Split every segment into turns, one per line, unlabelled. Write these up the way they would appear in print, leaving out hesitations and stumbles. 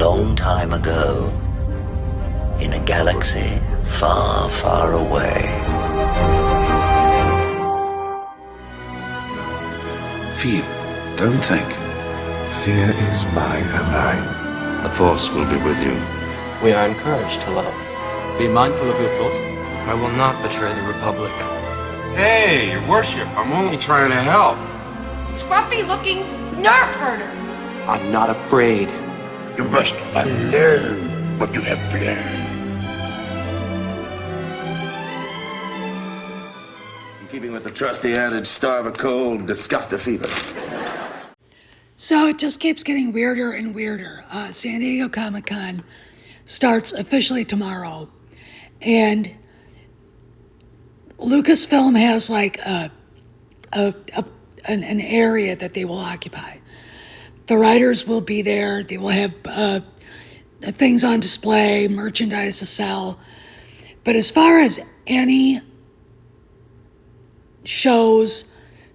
long time ago, in a galaxy far, far away.
Feel, don't think.
Fear is my ally.
The Force will be with you.
We are encouraged to love. Be mindful of your thoughts.
I will not betray the Republic.
Hey, Your Worship, I'm only trying to help.
Scruffy-looking nerf herder.
I'm not afraid.
You must unlearn what you have learned.
In keeping with the trusty adage, starve a cold, disgust a fever.
So it just keeps getting weirder and weirder. San Diego Comic-Con starts officially tomorrow. And Lucasfilm has like an area that they will occupy. The writers will be there. They will have things on display, merchandise to sell. But as far as any shows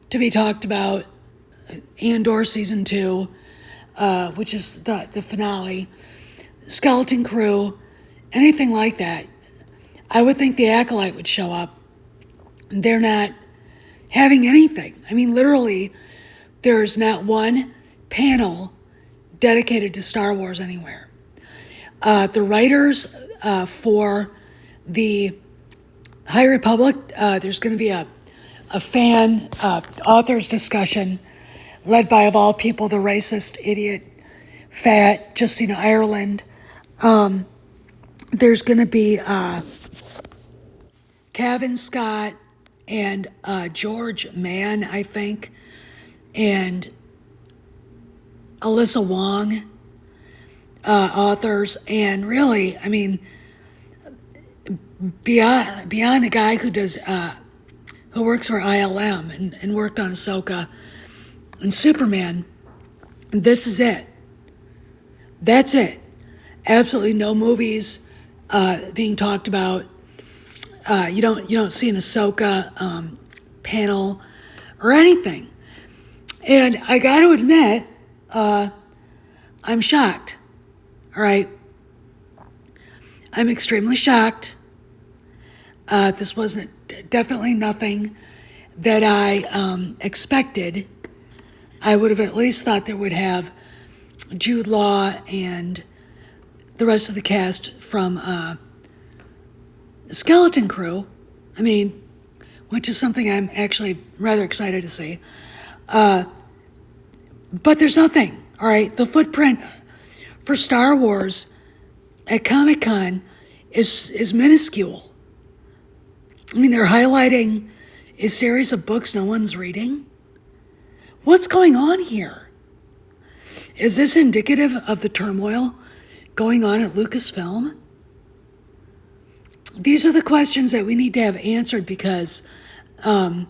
to be talked about, Andor Season 2, which is the finale, Skeleton Crew, anything like that, I would think the Acolyte would show up. They're not having anything. I mean, literally, there's not one panel dedicated to Star Wars anywhere. The writers for the High Republic, there's going to be a fan authors discussion led by, of all people, the racist idiot, fat Justina Ireland. There's going to be Kevin Scott and George Mann, I think, and Alyssa Wong, authors. And really, I mean, beyond a guy who does who works for ILM and worked on Ahsoka and Superman, this is it. That's it. Absolutely no movies being talked about. You don't see an Ahsoka panel or anything. And I got to admit, I'm shocked. All right, I'm extremely shocked. This wasn't definitely nothing that I expected. I would have at least thought they would have Jude Law and the rest of the cast from Skeleton Crew. I mean, which is something I'm actually rather excited to see. But there's nothing, all right? The footprint for Star Wars at Comic-Con is minuscule. I mean, they're highlighting a series of books no one's reading. What's going on here? Is this indicative of the turmoil going on at Lucasfilm? These are the questions that we need to have answered, because the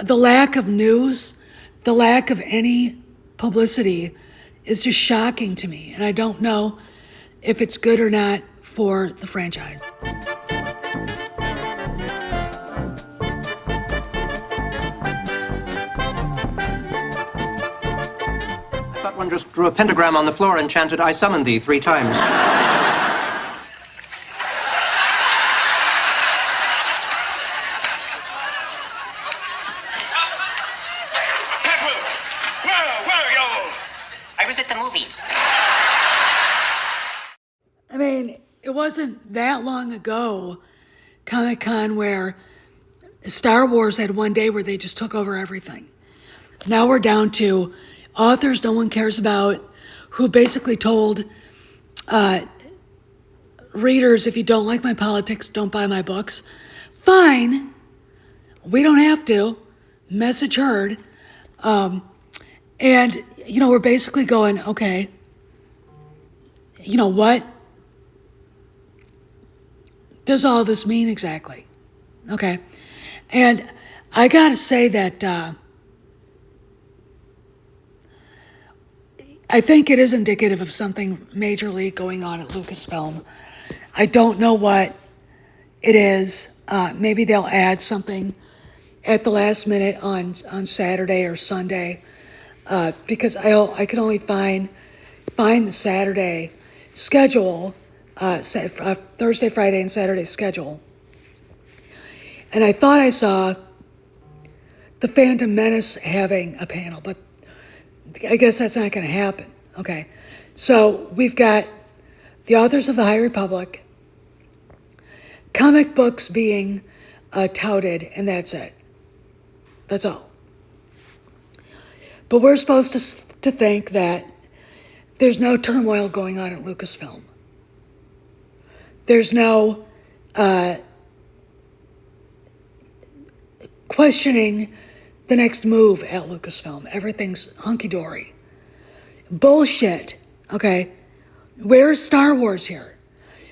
lack of news, the lack of any publicity is just shocking to me. And I don't know if it's good or not for the franchise.
One just drew a pentagram on the floor and chanted, "I summon thee," 3 times.
Where are you?
I was at the movies.
I mean, it wasn't that long ago, Comic-Con, where Star Wars had one day where they just took over everything. Now we're down to authors no one cares about, who basically told readers, if you don't like my politics, don't buy my books. Fine. We don't have to. Message heard. And, we're basically going, okay, what does all this mean exactly? Okay. And I got to say that I think it is indicative of something majorly going on at Lucasfilm. I don't know what it is. Maybe they'll add something at the last minute on Saturday or Sunday, because I can only find find the Saturday schedule, Thursday, Friday, and Saturday schedule. And I thought I saw the Phantom Menace having a panel, but I guess that's not going to happen. Okay, so we've got the authors of the High Republic, comic books being touted, and that's it. That's all. But we're supposed to think that there's no turmoil going on at Lucasfilm. There's no questioning the next move at Lucasfilm. Everything's hunky-dory. Bullshit, okay? Where's Star Wars here?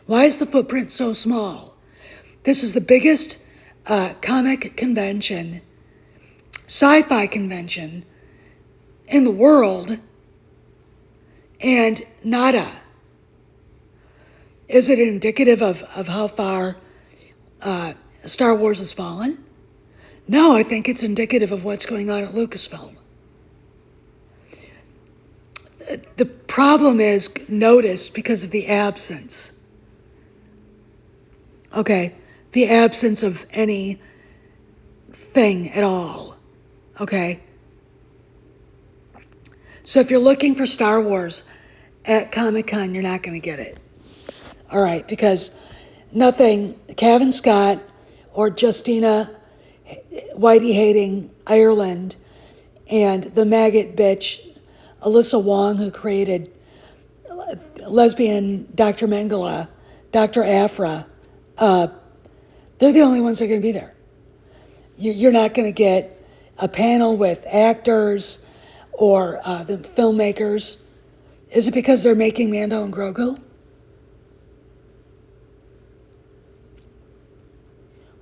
Why is the footprint so small? This is the biggest comic convention, sci-fi convention in the world, and nada. Is it indicative of how far Star Wars has fallen? No, I think it's indicative of what's going on at Lucasfilm. The problem is noticed because of the absence. Okay, the absence of any thing at all. Okay? So if you're looking for Star Wars at Comic-Con, you're not going to get it. All right, because nothing, Kevin Scott or Justina Whitey-hating Ireland and the maggot bitch Alyssa Wong, who created lesbian Dr. Mengele, Dr. Afra, they're the only ones that are going to be there. You're not going to get a panel with actors or the filmmakers. Is it because they're making Mando and Grogu?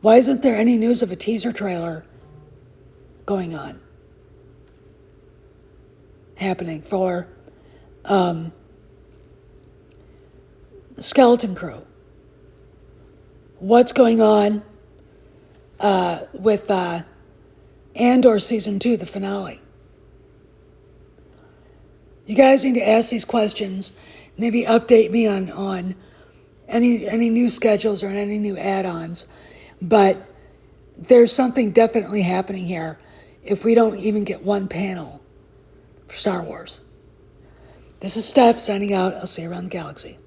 Why isn't there any news of a teaser trailer going on? Happening for Skeleton Crew? What's going on with Andor Season 2, the finale? You guys need to ask these questions. Maybe update me on any new schedules or any new add-ons. But there's something definitely happening here if we don't even get one panel for Star Wars. This is Steph signing out. I'll see you around the galaxy.